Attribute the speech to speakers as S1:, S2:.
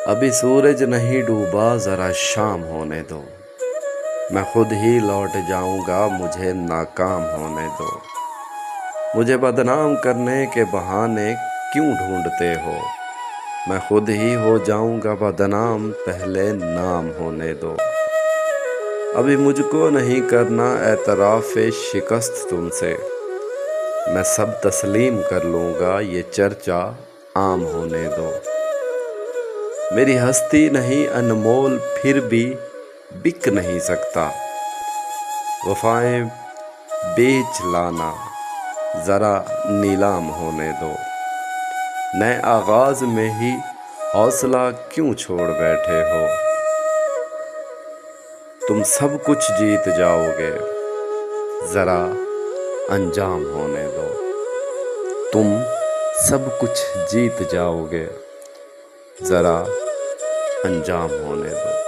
S1: ابھی سورج نہیں ڈوبا، ذرا شام ہونے دو، میں خود ہی لوٹ جاؤں گا، مجھے ناکام ہونے دو۔ مجھے بدنام کرنے کے بہانے کیوں ڈھونڈتے ہو؟ میں خود ہی ہو جاؤں گا بدنام، پہلے نام ہونے دو۔ ابھی مجھ کو نہیں کرنا اعتراف شکست تم سے، میں سب تسلیم کر لوں گا، یہ چرچا عام ہونے دو۔ میری ہستی نہیں انمول، پھر بھی بک نہیں سکتا، وفائیں بیچ لانا، ذرا نیلام ہونے دو۔ نئے آغاز میں ہی حوصلہ کیوں چھوڑ بیٹھے ہو؟ تم سب کچھ جیت جاؤ گے، ذرا انجام ہونے دو۔ تم سب کچھ جیت جاؤ گے، ذرا انجام ہونے دو۔